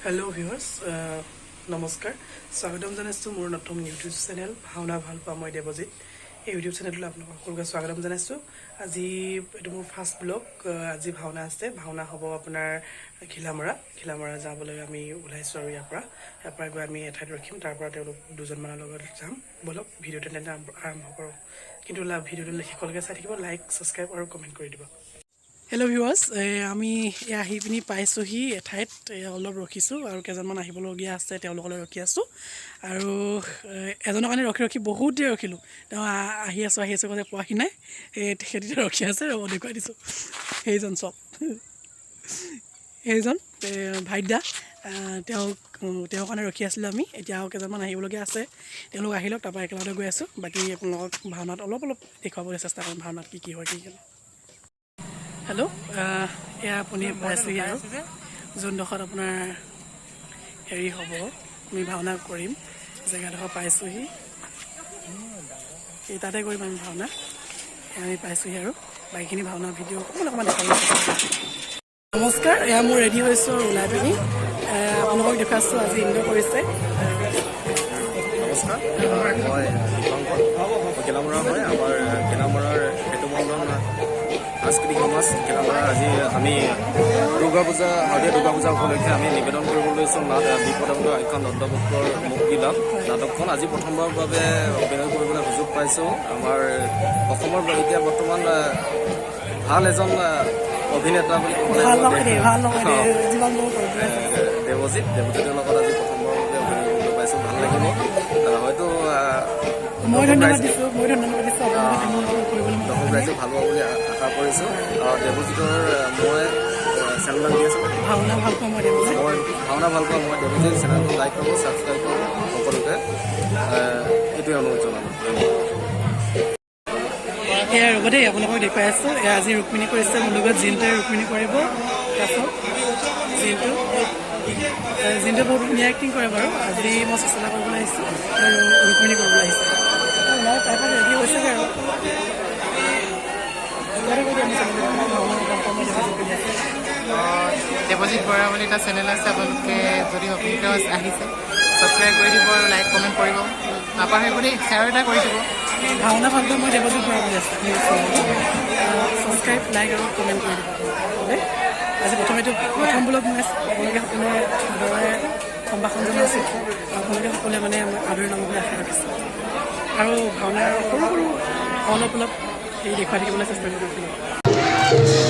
hello viewers नमस्कार स्वागतम जानाइছোঁ মোৰ নতুন ইউটিউব চেনেল ভাওনা ভাল পা মই দেৱজিৎ এই ইউটিউব চেনেললৈ আপোনাক সকলোকে স্বাগতম জানাইছোঁ আজি এটো মোৰ ফাৰ্স্ট ব্লগ আজি ভাওনা আছে ভাওনা হ'ব আপোনাৰ খিলামৰা যাবলৈ আমি ওলাইছোঁ আৰু ইয়াৰ পৰা গৈ আমি এঠাইত ৰখিম তাৰ পৰা তেওঁলোক দুজন মানৰ লগত যাম বলক ভিডিঅ'টো তেনে আৰম্ভ কৰোঁ কিন্তু ভিডিঅ'টো শেষলৈকে চাই থাকিব লাইক সাবস্ক্ৰাইব আৰু কমেন্ট কৰি দিব हेलो व्यूअर्स আমি আহি পিনি পাইছোহি এঠাইত অলপ ৰখিছোঁ আৰু কেজনমান আহিবলগীয়া আছে তেওঁলোকলৈ ৰখি আছোঁ আৰু এজনৰ কাৰণে ৰখি বহুত দেৰি ৰখিলোঁ তেওঁ আহি আছোঁ কৈছে পোৱাহি নাই তেখেতে ৰখি আছে ৰ'ব দেখুৱাই দিছোঁ সেইজন চব সেইজন ভাইদা তেওঁৰ কাৰণে ৰখি আছিলোঁ আমি এতিয়া আৰু কেজনমান আহিবলগীয়া আছে তেওঁলোক আহি লওক তাৰপৰা একেলগতে গৈ আছোঁ বাকী আপোনালোকক ভাওনাত অলপ দেখুৱাবলৈ চেষ্টা কৰিম ভাওনাত কি হয় কি हेलो या আপুনি পাইছেহি আৰু যোনডোখৰত আপোনাৰ হেৰি হ'ব আমি ভাওনা কৰিম জেগাডোখৰ পাইছোহি এই তাতে কৰিম আমি ভাওনা আমি পাইছোহি আৰু বাকীখিনি ভাওনা ভিডিঅ' অকণমান দেখাবলৈ চেষ্টা কৰিম নমস্কাৰ এয়া মোৰ ৰেডি হৈছোঁ আৰু ওলাই পিনি আপোনালোকক দেখুৱাইছোঁ আজি ইন্দ্ৰ কৰিছে নমস্কাৰ মই খিলামৰা হয় আমাৰ খিলামৰাৰ সেতুবন্ধন সাংস্কৃতিক সমাজ খিলামৰা আজি আমি দুৰ্গা পূজা উপলক্ষে আমি নিবেদন কৰিবলৈ লৈছোঁ বিপদাঙ্গ আখ্যান দণ্ডপুত্ৰৰ মুক্তি লাভ নাটকখন আজি প্ৰথমবাৰৰ বাবে অভিনয় কৰিবলৈ সুযোগ পাইছোঁ আমাৰ অসমৰ এতিয়া বৰ্তমান ভাল এজন অভিনেতা বুলি দেৱজিতৰ লগত আজি প্ৰথমবাৰৰ বাবে অভিনয় কৰিবলৈ পাইছোঁ ভাল লাগিব হয়তো মই ধন্যবাদ দিছোঁ দৰ্শক ৰাইজে ভাল পাব বুলি আশা কৰিছোঁ দেৱজিতৰ মই চেনেল দি আছোঁ ভাওনা ভাল পাওঁ মই দেৱজিৎ চেনেলটো লাইক কৰিব ছাবস্ক্ৰাইব কৰিব সকলোকে এইটোৱে অনুৰোধ জনালোঁ এয়া ৰ'ব দেই আপোনালোকক দেখুৱাই আছোঁ এয়া আজি ৰুক্মিণী কৰিছে মোৰ লগত জিনটোৱে ৰুক্মিণী কৰিব তাৰপাছত জিনটোৱে বহুত ধুনীয়া এক্টিং কৰে বাৰু আজি মই চেষ্টা কৰিবলৈ আহিছোঁ আৰু ৰুক্মিণী কৰিবলৈ আহিছোঁ মই তাৰ পৰা ৰেডি হৈছেগৈ আৰু দেৱজিৎ বৰা বুলি এটা চেনেল আছে আপোনালোকে যদি নতুনকৈ আহিছে ছাবস্ক্ৰাইব কৰি দিব আৰু লাইক কমেণ্ট কৰিব নাপাহৰিব দেই শ্বেয়াৰ এটা কৰি দিব ভাওনা ভাল পাওঁ মই দেৱজিৎ বৰা বুলি আছোঁ ছাবস্ক্ৰাইব লাইক আৰু কমেণ্ট কৰি দিব আজি প্ৰথম ব্লগ মই আপোনালোকে সকলোৱে আদৰে সম্ভাষণ জনাইছোঁ আপোনালোকে সকলোৱে মানে আদৰি নামলৈ আশা ৰাখিছোঁ আৰু ভাওনাৰ সৰু অলপ এই দেখুৱাই থাকিবলৈ চেষ্টা কৰিছিলোঁ